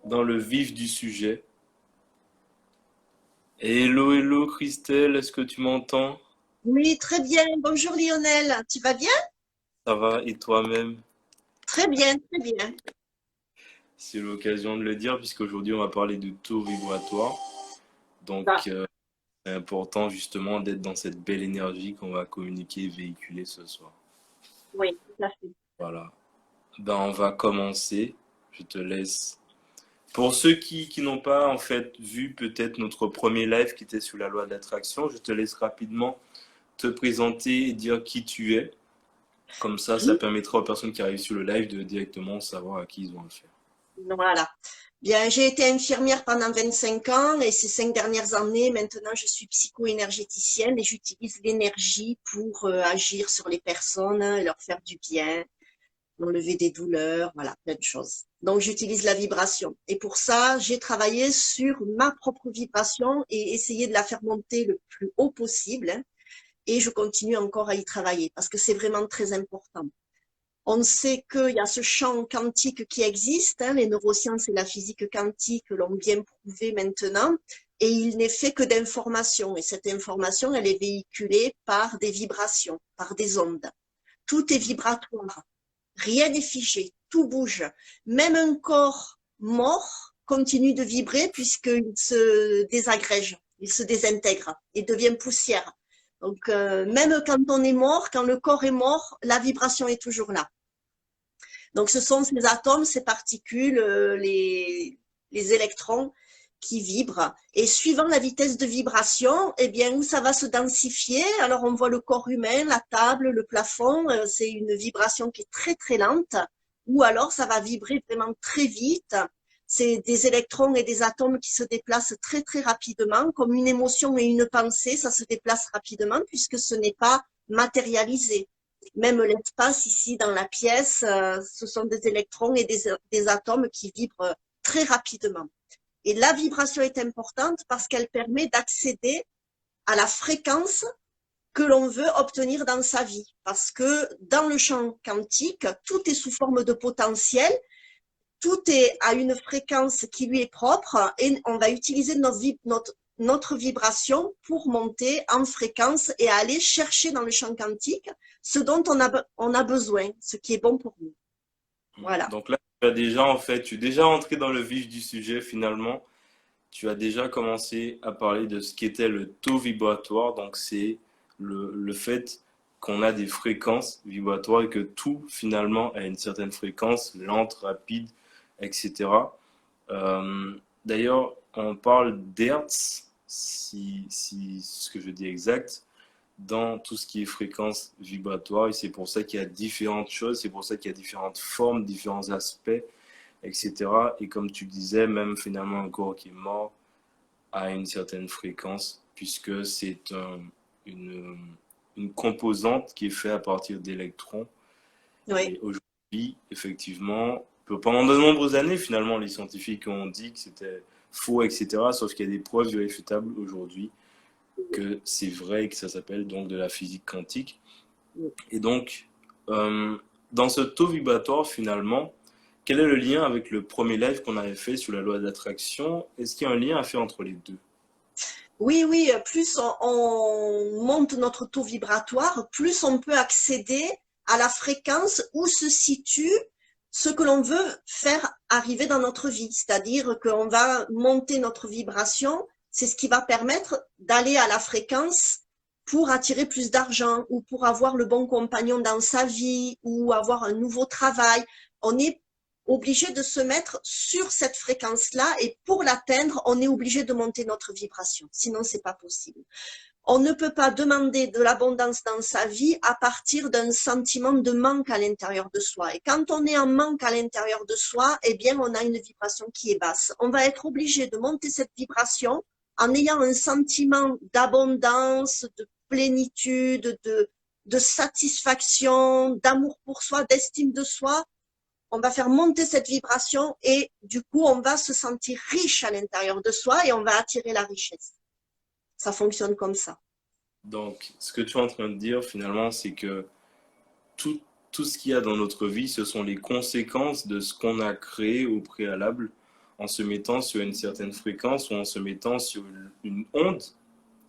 dans le vif du sujet. Hello, hello Christelle, est-ce que tu m'entends? Oui, très bien. Bonjour Lionel. Tu vas bien? Ça va et toi-même? Très bien, très bien. C'est l'occasion de le dire puisqu'aujourd'hui on va parler de taux vibratoire. Bah, Donc c'est important justement d'être dans cette belle énergie qu'on va communiquer et véhiculer ce soir. oui, tout à fait. Voilà. Ben on va commencer. Je te laisse. Pour ceux qui n'ont pas en fait vu peut-être notre premier live qui était sur la loi de l'attraction, je te laisse rapidement te présenter et dire qui tu es. Comme ça Oui, permettra aux personnes qui arrivent sur le live de directement savoir à qui ils ont affaire. voilà. Bien, j'ai été infirmière pendant 25 ans et ces 5 dernières années, maintenant, je suis psycho-énergéticienne et j'utilise l'énergie pour agir sur les personnes et leur faire du bien, enlever des douleurs, voilà, plein de choses. Donc, j'utilise la vibration. Et pour ça, j'ai travaillé sur ma propre vibration et essayé de la faire monter le plus haut possible, hein. Et je continue encore à y travailler parce que c'est vraiment très important. On sait qu'il y a ce champ quantique qui existe, hein, les neurosciences et la physique quantique l'ont bien prouvé maintenant, et il n'est fait que d'informations. Et cette information, elle est véhiculée par des vibrations, par des ondes. Tout est vibratoire, rien n'est figé, tout bouge. Même un corps mort continue de vibrer puisqu'il se désagrège, il se désintègre et devient poussière. Donc, même quand on est mort, quand le corps est mort, la vibration est toujours là. Donc, ce sont ces atomes, ces particules, les électrons qui vibrent. Et suivant la vitesse de vibration, eh bien, ça va se densifier. Alors, on voit le corps humain, la table, le plafond, c'est une vibration qui est très, très lente. Ou alors, ça va vibrer vraiment très vite. C'est des électrons et des atomes qui se déplacent très, très rapidement, comme une émotion et une pensée, ça se déplace rapidement puisque ce n'est pas matérialisé. Même l'espace ici dans la pièce, ce sont des électrons et des atomes qui vibrent très rapidement. Et la vibration est importante parce qu'elle permet d'accéder à la fréquence que l'on veut obtenir dans sa vie. Parce que dans le champ quantique, tout est sous forme de potentiel, tout est à une fréquence qui lui est propre et on va utiliser notre vibration pour monter en fréquence et aller chercher dans le champ quantique ce dont on a besoin, ce qui est bon pour nous. Voilà. Donc là, tu as déjà en fait, tu es déjà entré dans le vif du sujet finalement. Tu as déjà commencé à parler de ce qu'était le taux vibratoire. Donc c'est le fait qu'on a des fréquences vibratoires et que tout finalement a une certaine fréquence, lente, rapide, etc. Euh, D'ailleurs, on parle d'hertz, si ce que je dis est exact, dans tout ce qui est fréquence vibratoire. Et c'est pour ça qu'il y a différentes choses, c'est pour ça qu'il y a différentes formes, différents aspects, etc. Et comme tu disais, même finalement un corps qui est mort a une certaine fréquence, puisque c'est une, une composante qui est faite à partir d'électrons. Oui. Et aujourd'hui, effectivement, pendant de nombreuses années, finalement, les scientifiques ont dit que c'était faux, etc. Sauf qu'il y a des preuves irréfutables aujourd'hui que c'est vrai et que ça s'appelle donc de la physique quantique. Et donc, euh, dans ce taux vibratoire, finalement, quel est le lien avec le premier live qu'on avait fait sur la loi de l'attraction? Est-ce qu'il y a un lien à faire entre les deux? Oui, oui, plus on monte notre taux vibratoire, plus on peut accéder à la fréquence où se situe ce que l'on veut faire arriver dans notre vie. C'est-à-dire qu'on va monter notre vibration, c'est ce qui va permettre d'aller à la fréquence pour attirer plus d'argent ou pour avoir le bon compagnon dans sa vie ou avoir un nouveau travail. On est obligé de se mettre sur cette fréquence-là et pour l'atteindre, on est obligé de monter notre vibration. Sinon, c'est pas possible. On ne peut pas demander de l'abondance dans sa vie à partir d'un sentiment de manque à l'intérieur de soi. Et quand on est en manque à l'intérieur de soi, eh bien, on a une vibration qui est basse. On va être obligé de monter cette vibration en ayant un sentiment d'abondance, de plénitude, de satisfaction, d'amour pour soi, d'estime de soi. On va faire monter cette vibration et du coup, on va se sentir riche à l'intérieur de soi et on va attirer la richesse. Ça fonctionne comme ça. Donc, ce que tu es en train de dire, finalement, c'est que tout, tout ce qu'il y a dans notre vie, ce sont les conséquences de ce qu'on a créé au préalable en se mettant sur une certaine fréquence ou en se mettant sur une onde.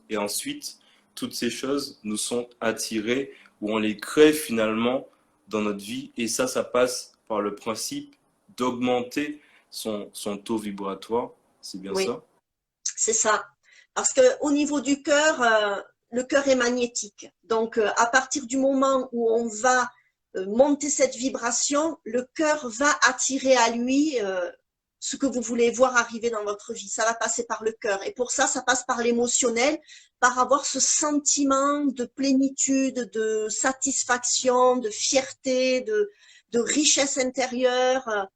Et ensuite, toutes ces choses nous sont attirées ou on les crée finalement dans notre vie. Et ça passe par le principe d'augmenter son taux vibratoire. C'est bien Oui, ça? c'est ça. Parce qu'au niveau du cœur, le cœur est magnétique. Donc, à partir du moment où on va monter cette vibration, le cœur va attirer à lui ce que vous voulez voir arriver dans votre vie. Ça va passer par le cœur. Et pour ça, ça passe par l'émotionnel, par avoir ce sentiment de plénitude, de satisfaction, de fierté, de richesse intérieure.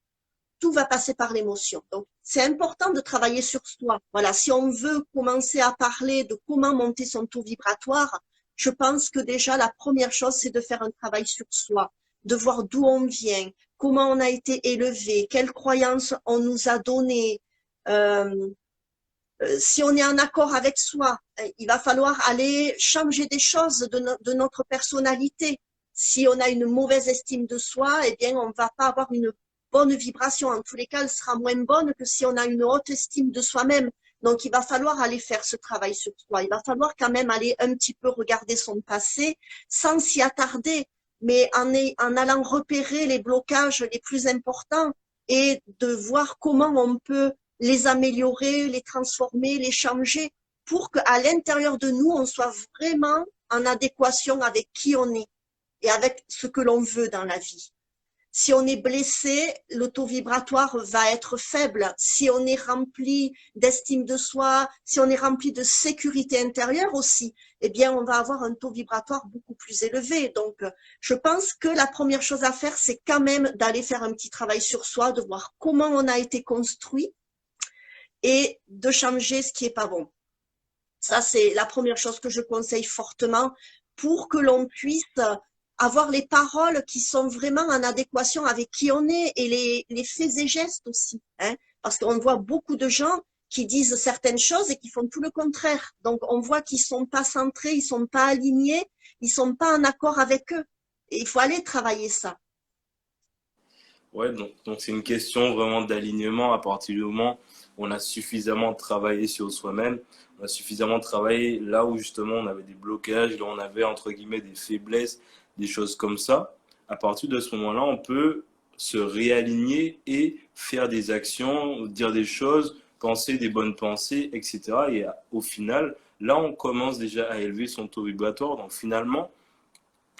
Tout va passer par l'émotion. Donc, c'est important de travailler sur soi. Voilà, si on veut commencer à parler de comment monter son taux vibratoire, je pense que déjà la première chose, c'est de faire un travail sur soi, de voir d'où on vient, comment on a été élevé, quelles croyances on nous a données. Euh, si on est en accord avec soi, il va falloir aller changer des choses de notre personnalité. Si on a une mauvaise estime de soi, eh bien, on ne va pas avoir une bonne vibration. En tous les cas, elle sera moins bonne que si on a une haute estime de soi-même. Donc, il va falloir aller faire ce travail sur soi. Il va falloir quand même aller un petit peu regarder son passé sans s'y attarder, mais en allant repérer les blocages les plus importants et de voir comment on peut les améliorer, les transformer, les changer pour qu'à l'intérieur de nous, on soit vraiment en adéquation avec qui on est et avec ce que l'on veut dans la vie. Si on est blessé, le taux vibratoire va être faible. Si on est rempli d'estime de soi, si on est rempli de sécurité intérieure aussi, eh bien, on va avoir un taux vibratoire beaucoup plus élevé. Donc, je pense que la première chose à faire, c'est quand même d'aller faire un petit travail sur soi, de voir comment on a été construit et de changer ce qui est pas bon. Ça, c'est la première chose que je conseille fortement pour que l'on puisse avoir les paroles qui sont vraiment en adéquation avec qui on est et les faits et gestes aussi. Hein, parce qu'on voit beaucoup de gens qui disent certaines choses et qui font tout le contraire. Donc, on voit qu'ils sont pas centrés, ils sont pas alignés, ils sont pas en accord avec eux. Et il faut aller travailler ça. Ouais, donc c'est une question vraiment d'alignement à partir du moment où on a suffisamment travaillé sur soi-même, on a suffisamment travaillé là où justement on avait des blocages, là où on avait entre guillemets des faiblesses, des choses comme ça. À partir de ce moment-là, on peut se réaligner et faire des actions, dire des choses, penser des bonnes pensées, etc. Et au final, là, on commence déjà à élever son taux vibratoire. Donc finalement,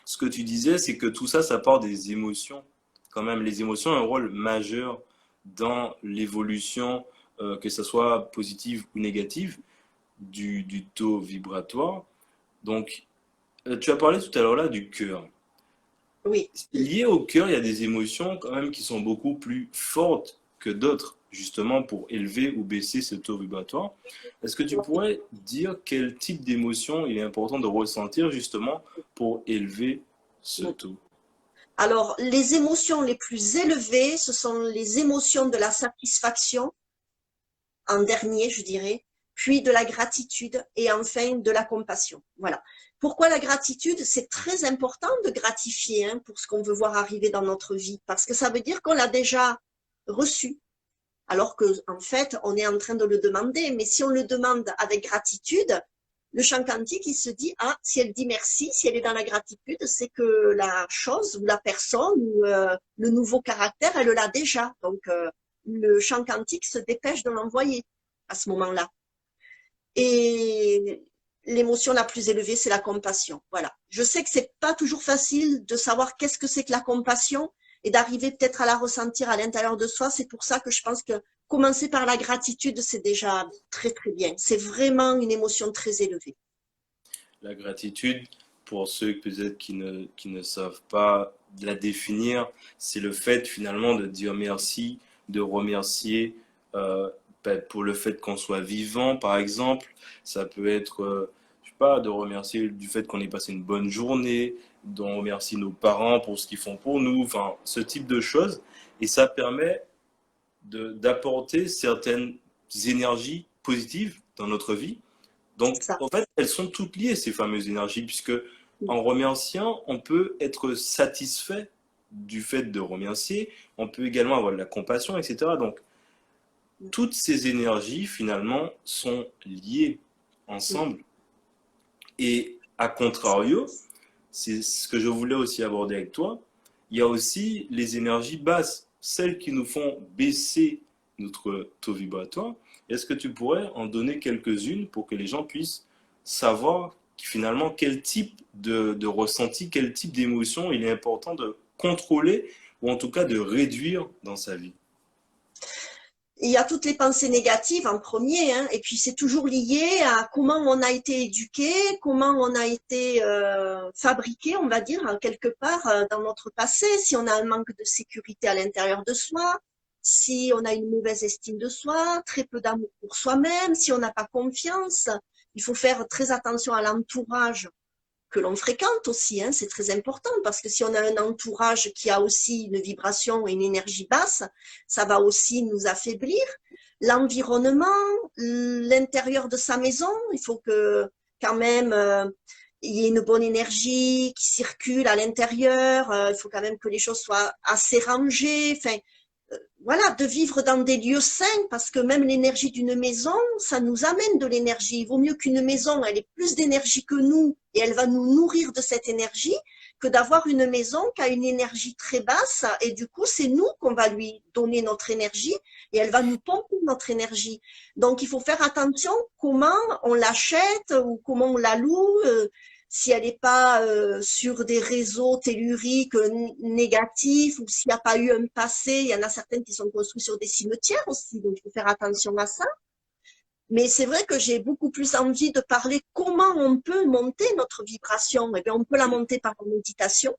ce que tu disais, c'est que tout ça, ça part des émotions. Quand même, les émotions ont un rôle majeur dans l'évolution, que ce soit positive ou négative, du taux vibratoire. Donc, tu as parlé tout à l'heure là du cœur. Oui. Lié au cœur, il y a des émotions quand même qui sont beaucoup plus fortes que d'autres, justement pour élever ou baisser ce taux vibratoire. Est-ce que tu pourrais dire quel type d'émotion il est important de ressentir justement pour élever ce taux? Alors, les émotions les plus élevées, ce sont les émotions de la satisfaction, en dernier, je dirais, puis de la gratitude et enfin de la compassion. Voilà. Pourquoi la gratitude? C'est très important de gratifier hein, pour ce qu'on veut voir arriver dans notre vie, parce que ça veut dire qu'on l'a déjà reçu, alors que en fait, on est en train de le demander. Mais si on le demande avec gratitude, le champ quantique, il se dit, ah, si elle dit merci, si elle est dans la gratitude, c'est que la chose ou la personne ou le nouveau caractère, elle l'a déjà. Donc, le champ quantique se dépêche de l'envoyer à ce moment-là. Et l'émotion la plus élevée, c'est la compassion. Voilà. Je sais que c'est pas toujours facile de savoir qu'est-ce que c'est que la compassion et d'arriver peut-être à la ressentir à l'intérieur de soi. C'est pour ça que je pense que commencer par la gratitude, c'est déjà très très bien. C'est vraiment une émotion très élevée. La gratitude, pour ceux peut-être qui ne savent pas la définir, c'est le fait finalement de dire merci, de remercier pour le fait qu'on soit vivant, par exemple. Ça peut être, je sais pas, de remercier du fait qu'on ait passé une bonne journée, de remercier nos parents pour ce qu'ils font pour nous, enfin, ce type de choses. Et ça permet d'apporter certaines énergies positives dans notre vie. C'est Donc, ça. en fait, elles sont toutes liées, ces fameuses énergies, puisque en remerciant, on peut être satisfait du fait de remercier, on peut également avoir de la compassion, etc. Donc, toutes ces énergies, finalement, sont liées Mm. ensemble. Et à contrario, c'est ce que je voulais aussi aborder avec toi, il y a aussi les énergies basses, celles qui nous font baisser notre taux vibratoire. Est-ce que tu pourrais en donner quelques-unes pour que les gens puissent savoir finalement quel type de ressenti, quel type d'émotion il est important de contrôler ou en tout cas de réduire dans sa vie? Il y a toutes les pensées négatives en premier, hein, et puis c'est toujours lié à comment on a été éduqué, comment on a été fabriqué, on va dire, quelque part dans notre passé, si on a un manque de sécurité à l'intérieur de soi, si on a une mauvaise estime de soi, très peu d'amour pour soi-même, si on n'a pas confiance. Il faut faire très attention à l'entourage que l'on fréquente aussi, hein, c'est très important parce que si on a un entourage qui a aussi une vibration et une énergie basse, ça va aussi nous affaiblir. L'environnement, l'intérieur de sa maison, il faut que quand même il y ait une bonne énergie qui circule à l'intérieur, il faut quand même que les choses soient assez rangées, enfin voilà, de vivre dans des lieux sains, parce que même l'énergie d'une maison, ça nous amène de l'énergie. Il vaut mieux qu'une maison, elle ait plus d'énergie que nous, et elle va nous nourrir de cette énergie, que d'avoir une maison qui a une énergie très basse, et du coup, c'est nous qu'on va lui donner notre énergie, et elle va nous pomper notre énergie. Donc, il faut faire attention comment on l'achète, ou comment on la loue, si elle n'est pas sur des réseaux telluriques négatifs ou s'il n'y a pas eu un passé, il y en a certaines qui sont construites sur des cimetières aussi, donc il faut faire attention à ça. Mais c'est vrai que j'ai beaucoup plus envie de parler comment on peut monter notre vibration. Eh bien, on peut la monter par la méditation,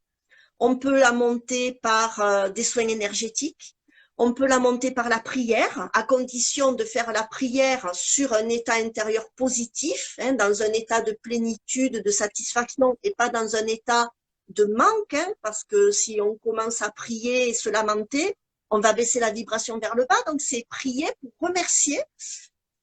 on peut la monter par des soins énergétiques. On peut la monter par la prière, à condition de faire la prière sur un état intérieur positif, hein, dans un état de plénitude, de satisfaction, et pas dans un état de manque, hein, parce que si on commence à prier et se lamenter, on va baisser la vibration vers le bas. Donc c'est prier pour remercier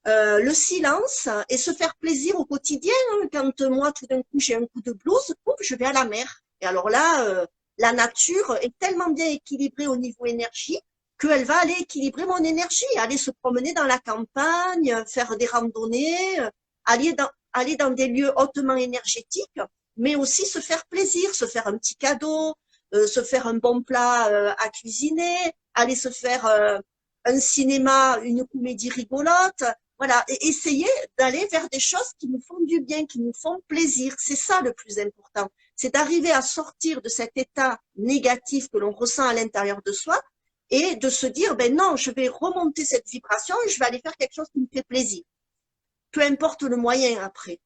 le silence et se faire plaisir au quotidien. Hein. Quand moi, tout d'un coup, j'ai un coup de blues, pouf, je vais à la mer. Et alors là, la nature est tellement bien équilibrée au niveau énergie qu'elle va aller équilibrer mon énergie, aller se promener dans la campagne, faire des randonnées, aller dans des lieux hautement énergétiques, mais aussi se faire plaisir, se faire un petit cadeau, se faire un bon plat à cuisiner, aller se faire un cinéma, une comédie rigolote, voilà, et essayer d'aller vers des choses qui nous font du bien, qui nous font plaisir. C'est ça le plus important. C'est d'arriver à sortir de cet état négatif que l'on ressent à l'intérieur de soi et de se dire, ben non, je vais remonter cette vibration et je vais aller faire quelque chose qui me fait plaisir. Peu importe le moyen après.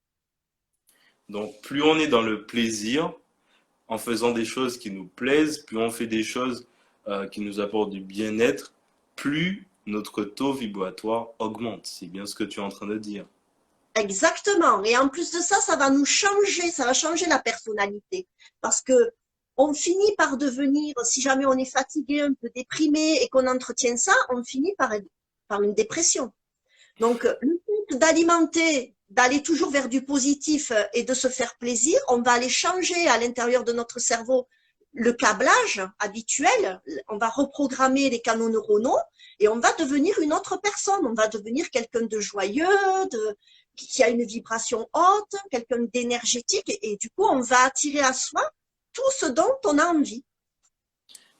Donc, plus on est dans le plaisir, en faisant des choses qui nous plaisent, plus on fait des choses qui nous apportent du bien-être, plus notre taux vibratoire augmente. C'est bien ce que tu es en train de dire. Exactement. Et en plus de ça, ça va nous changer, ça va changer la personnalité. Parce que on finit par devenir, si jamais on est fatigué, un peu déprimé et qu'on entretient ça, on finit par une dépression. Donc, le fait d'alimenter, d'aller toujours vers du positif et de se faire plaisir, on va aller changer à l'intérieur de notre cerveau le câblage habituel, on va reprogrammer les canaux neuronaux et on va devenir une autre personne, on va devenir quelqu'un de joyeux, qui a une vibration haute, quelqu'un d'énergétique et du coup on va attirer à soi tout ce dont on a envie.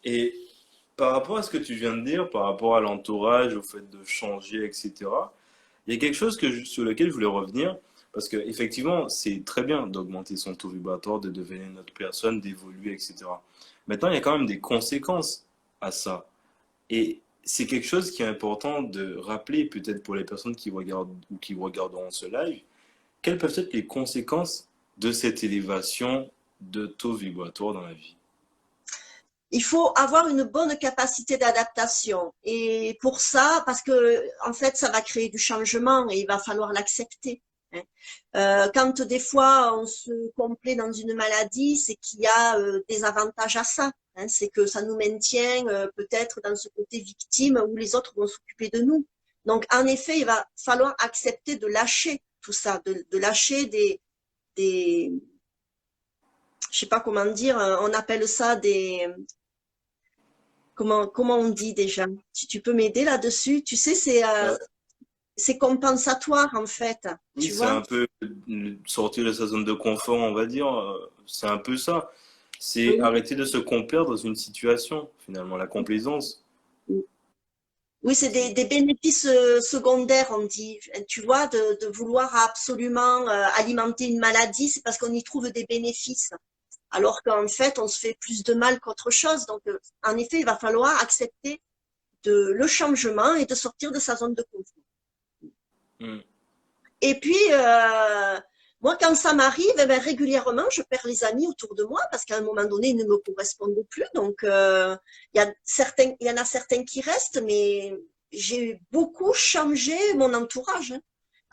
Et par rapport à ce que tu viens de dire, par rapport à l'entourage, au fait de changer, etc., il y a quelque chose sur lequel je voulais revenir, parce que effectivement, c'est très bien d'augmenter son taux vibratoire, de devenir une autre personne, d'évoluer, etc. Maintenant, il y a quand même des conséquences à ça. Et c'est quelque chose qui est important de rappeler, peut-être pour les personnes qui regardent ou qui regarderont ce live, quelles peuvent être les conséquences de cette élévation de taux vibratoire dans la vie. Il faut avoir une bonne capacité d'adaptation. Et pour ça, parce que en fait, ça va créer du changement et il va falloir l'accepter. Hein. Quand des fois on se complaît dans une maladie, c'est qu'il y a des avantages à ça. Hein. C'est que ça nous maintient peut-être dans ce côté victime où les autres vont s'occuper de nous. Donc en effet, il va falloir accepter de lâcher tout ça, de lâcher des, je sais pas comment dire, on appelle ça comment on dit déjà? Tu peux m'aider là-dessus? Tu sais, Euh, c'est compensatoire en fait, oui, tu c'est vois? un peu sortir de sa zone de confort, on va dire. C'est un peu ça. C'est Oui. arrêter de se complaire dans une situation, finalement, la complaisance. Oui, c'est C'est des bénéfices secondaires, on dit. Tu vois, de vouloir absolument alimenter une maladie, c'est parce qu'on y trouve des bénéfices. Alors qu'en fait, on se fait plus de mal qu'autre chose. Donc, en effet, il va falloir accepter le changement et de sortir de sa zone de confort. Hmm. Et puis, moi, quand ça m'arrive, eh ben, régulièrement, je perds les amis autour de moi parce qu'à un moment donné, ils ne me correspondent plus. Donc, il y en a certains qui restent, mais j'ai beaucoup changé mon entourage, hein.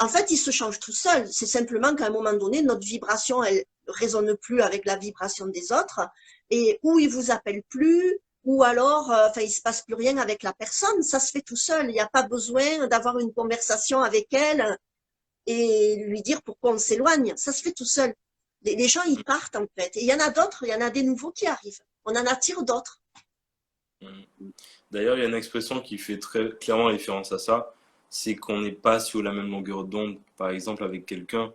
En fait, ils se changent tout seuls. C'est simplement qu'à un moment donné, notre vibration, elle résonne plus avec la vibration des autres, et ou ils vous appellent plus, ou alors, enfin, il se passe plus rien avec la personne. Ça se fait tout seul. Il n'y a pas besoin d'avoir une conversation avec elle et lui dire pourquoi on s'éloigne. Ça se fait tout seul. Les gens, ils partent en fait. Et il y en a d'autres, il y en a des nouveaux qui arrivent. On en attire d'autres. Hmm. D'ailleurs, il y a une expression qui fait très clairement référence à ça, c'est qu'on n'est pas sur la même longueur d'onde, par exemple, avec quelqu'un.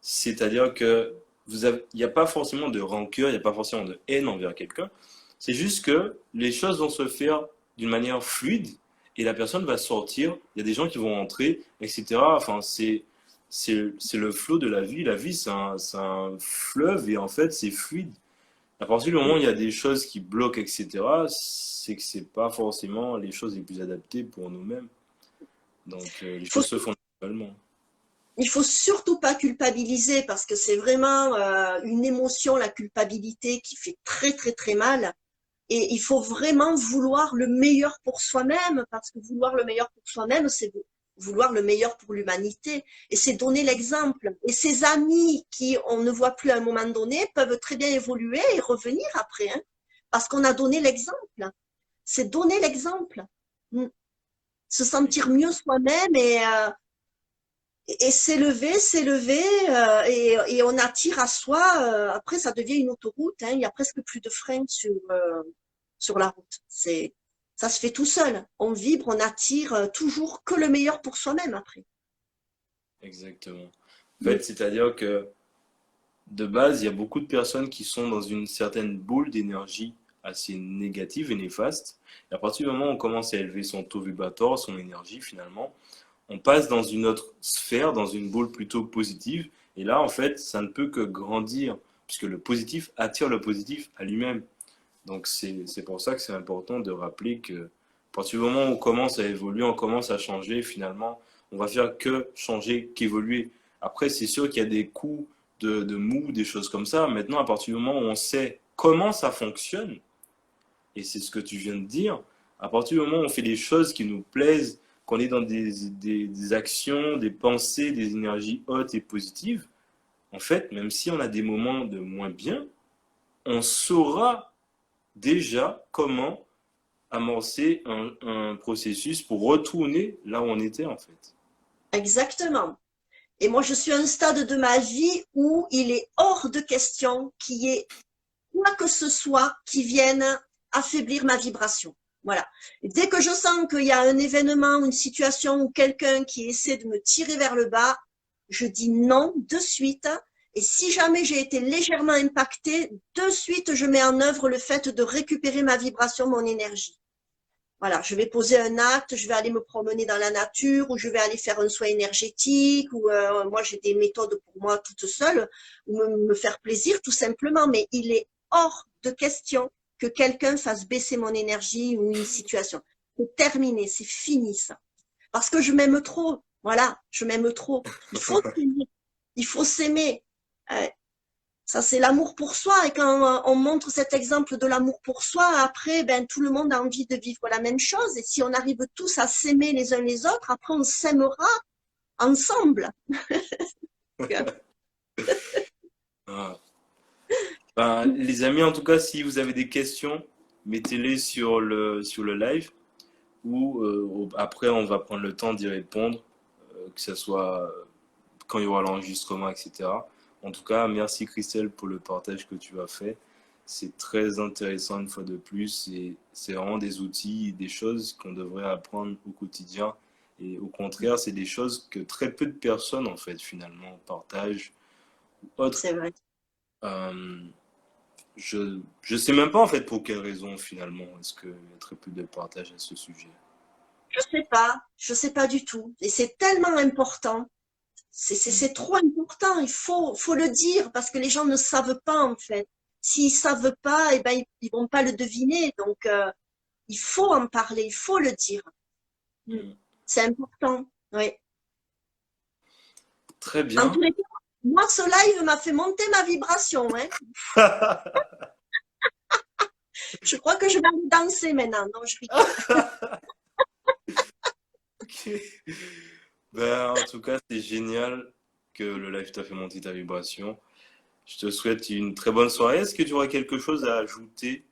C'est-à-dire que il n'y a pas forcément de rancœur, il n'y a pas forcément de haine envers quelqu'un. C'est juste que les choses vont se faire d'une manière fluide et la personne va sortir. Il y a des gens qui vont entrer, etc. Enfin, c'est le flot de la vie. La vie, c'est un fleuve et en fait, c'est fluide. À partir du moment où il y a des choses qui bloquent, etc., c'est que c'est pas forcément les choses les plus adaptées pour nous-mêmes. Donc, les Il faut, choses se font naturellement. il faut surtout pas culpabiliser parce que c'est vraiment une émotion, la culpabilité, qui fait très très très mal. Et il faut vraiment vouloir le meilleur pour soi-même, parce que vouloir le meilleur pour soi-même, c'est vouloir le meilleur pour l'humanité. Et c'est donner l'exemple. Et ces amis qui on ne voit plus à un moment donné peuvent très bien évoluer et revenir après, hein, parce qu'on a donné l'exemple. C'est donner l'exemple. Mm. Se sentir mieux soi-même et s'élever, et on attire à soi. Après, ça devient une autoroute, hein, il y a presque plus de freins sur la route. Ça se fait tout seul. On vibre, on attire toujours que le meilleur pour soi-même après. Exactement. En Mm. fait, c'est-à-dire que de base, il y a beaucoup de personnes qui sont dans une certaine boule d'énergie assez négative et néfaste. Et à partir du moment où on commence à élever son taux vibratoire, son énergie finalement, on passe dans une autre sphère, dans une boule plutôt positive. Et là, en fait, ça ne peut que grandir, puisque le positif attire le positif à lui-même. Donc c'est pour ça que c'est important de rappeler que à partir du moment où on commence à évoluer, on commence à changer, finalement, on va faire que changer, qu'évoluer. Après, c'est sûr qu'il y a des coups de mou, des choses comme ça. Maintenant, à partir du moment où on sait comment ça fonctionne, et c'est ce que tu viens de dire, à partir du moment où on fait des choses qui nous plaisent, qu'on est dans des actions, des pensées, des énergies hautes et positives, en fait, même si on a des moments de moins bien, on saura déjà comment amorcer un processus pour retourner là où on était en fait. Exactement. Et moi, je suis à un stade de ma vie où il est hors de question qu'il y ait quoi que ce soit qui vienne affaiblir ma vibration. Voilà. Et dès que je sens qu'il y a un événement, une situation ou quelqu'un qui essaie de me tirer vers le bas, je dis non de suite. Et si jamais j'ai été légèrement impactée, de suite, je mets en œuvre le fait de récupérer ma vibration, mon énergie. Voilà, je vais poser un acte, je vais aller me promener dans la nature, ou je vais aller faire un soin énergétique, ou moi j'ai des méthodes pour moi toute seule, ou me faire plaisir tout simplement. Mais il est hors de question que quelqu'un fasse baisser mon énergie ou une situation. C'est terminé, c'est fini ça. Parce que je m'aime trop. Voilà, je m'aime trop. Il faut s'aimer. Il faut s'aimer. Euh, Ça, c'est l'amour pour soi. Et quand on montre cet exemple de l'amour pour soi, après, ben, tout le monde a envie de vivre la même chose. Et si on arrive tous à s'aimer les uns les autres, après, on s'aimera ensemble. Ah. Ben, les amis, en tout cas, si vous avez des questions, mettez-les sur le live ou après on va prendre le temps d'y répondre, que ce soit quand il y aura l'enregistrement, etc. En tout cas, merci Christelle pour le partage que tu as fait c'est très intéressant une fois de plus. Et c'est vraiment des outils, des choses qu'on devrait apprendre au quotidien. Et au contraire, c'est des choses que très peu de personnes, en fait, finalement, partagent ou autres. C'est vrai. Euh, je sais même pas, en fait, pour quelle raison, finalement, est-ce qu'il y a très peu de partage à ce sujet. Je sais pas du tout. Et c'est tellement important. Mm. C'est trop important. Faut le dire parce que les gens ne savent pas en fait. S'ils savent pas, eh ben ils vont pas le deviner. Donc il faut en parler, il faut le dire. Mm. Mm. C'est important. Oui. Très En bien. tous les cas, moi ce live m'a fait monter ma vibration. Hein. Je crois que je vais aller danser maintenant. Non, je rigole. Ok. Ben, en tout cas, c'est génial que le live t'a fait monter ta vibration. Je te souhaite une très bonne soirée. Est-ce que tu auras quelque chose à ajouter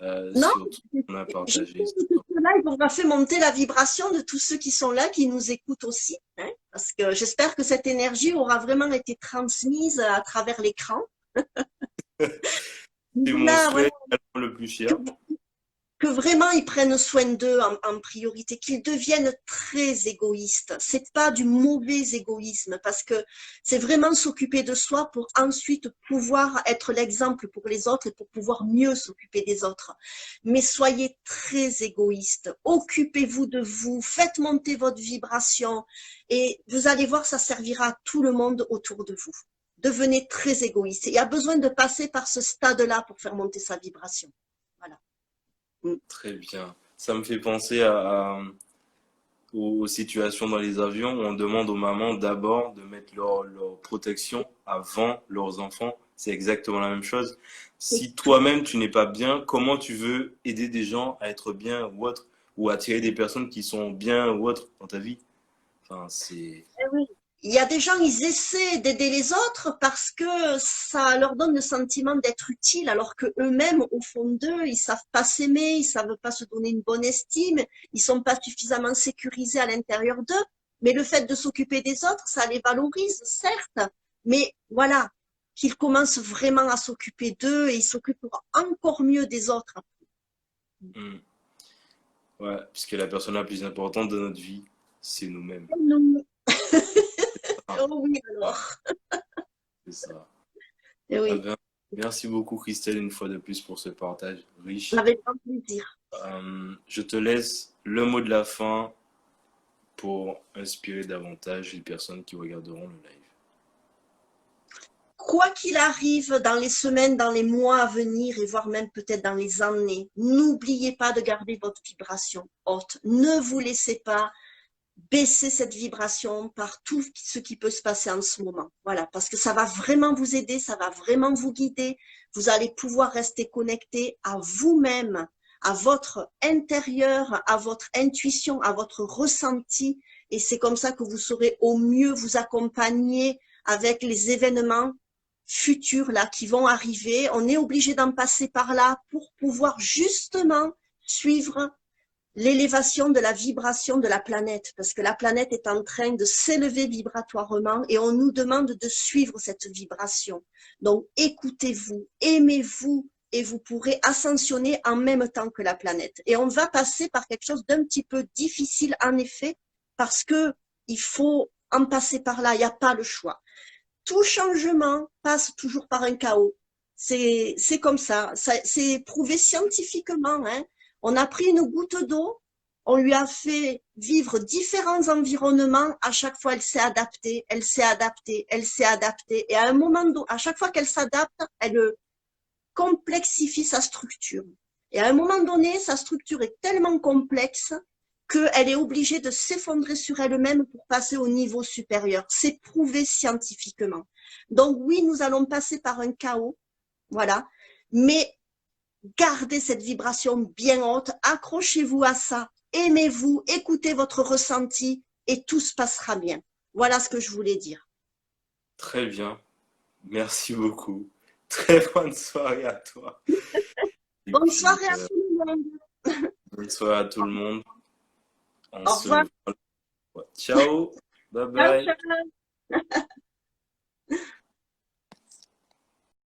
Non, sur tout ce qu'on a partagé? j'espère que ce live aura fait monter la vibration de tous ceux qui sont là, qui nous écoutent aussi. Hein, parce que j'espère que cette énergie aura vraiment été transmise à travers l'écran. C'est mon Voilà, voilà, souhait également le plus cher. que vraiment ils prennent soin d'eux en priorité, qu'ils deviennent très égoïstes. C'est pas du mauvais égoïsme parce que c'est vraiment s'occuper de soi pour ensuite pouvoir être l'exemple pour les autres et pour pouvoir mieux s'occuper des autres. Mais soyez très égoïstes. Occupez-vous de vous, faites monter votre vibration et vous allez voir, ça servira à tout le monde autour de vous. Devenez très égoïste. Il y a besoin de passer par ce stade-là pour faire monter sa vibration. Voilà. Mm. Très bien. Ça me fait penser aux situations dans les avions où on demande aux mamans d'abord de mettre leur protection avant leurs enfants. C'est exactement la même chose. Si toi-même tu n'es pas bien, comment tu veux aider des gens à être bien ou autre, ou attirer des personnes qui sont bien ou autre dans ta vie? Enfin, c'est... Eh oui. Il y a des gens, ils essaient d'aider les autres parce que ça leur donne le sentiment d'être utile, alors que eux-mêmes, au fond d'eux, ils savent pas s'aimer, ils savent pas se donner une bonne estime, ils sont pas suffisamment sécurisés à l'intérieur d'eux. Mais le fait de s'occuper des autres, ça les valorise, certes. Mais voilà, qu'ils commencent vraiment à s'occuper d'eux et ils s'occuperont encore mieux des autres. Hmm. Ouais, puisque la personne la plus importante de notre vie, c'est nous-mêmes. Nous. Ah, Oh oui, ouais, alors. c'est ça. Eh Ah oui, ben, merci beaucoup Christelle une fois de plus pour ce partage riche. avec grand plaisir. Je te laisse le mot de la fin pour inspirer davantage les personnes qui regarderont le live. Quoi qu'il arrive dans les semaines, dans les mois à venir et voire même peut-être dans les années, n'oubliez pas de garder votre vibration haute. Ne vous laissez pas baisser cette vibration par tout ce qui peut se passer en ce moment. Voilà, parce que ça va vraiment vous aider, ça va vraiment vous guider. Vous allez pouvoir rester connecté à vous-même, à votre intérieur, à votre intuition, à votre ressenti. Et c'est comme ça que vous saurez au mieux vous accompagner avec les événements futurs là qui vont arriver. On est obligé d'en passer par là pour pouvoir justement suivre l'élévation de la vibration de la planète, parce que la planète est en train de s'élever vibratoirement et on nous demande de suivre cette vibration. Donc écoutez-vous, aimez-vous et vous pourrez ascensionner en même temps que la planète. Et on va passer par quelque chose d'un petit peu difficile en effet, parce que il faut en passer par là, il n'y a pas le choix. Tout changement passe toujours par un chaos. C'est comme ça. C'est prouvé scientifiquement. Hein. On a pris une goutte d'eau, on lui a fait vivre différents environnements. À chaque fois, elle s'est adaptée, elle s'est adaptée, elle s'est adaptée. Et à un moment, à chaque fois qu'elle s'adapte, elle complexifie sa structure. Et à un moment donné, sa structure est tellement complexe qu'elle est obligée de s'effondrer sur elle-même pour passer au niveau supérieur. C'est prouvé scientifiquement. Donc oui, nous allons passer par un chaos, voilà, mais gardez cette vibration bien haute, accrochez-vous à ça, aimez-vous, écoutez votre ressenti et tout se passera bien. Voilà ce que je voulais dire. Très bien, merci beaucoup. Très bonne soirée à toi. Et Bonne puis, soirée à tout le monde. bonne soirée à tout le monde. On Au revoir. se voit. Ciao, bye Ciao, bye. ciao.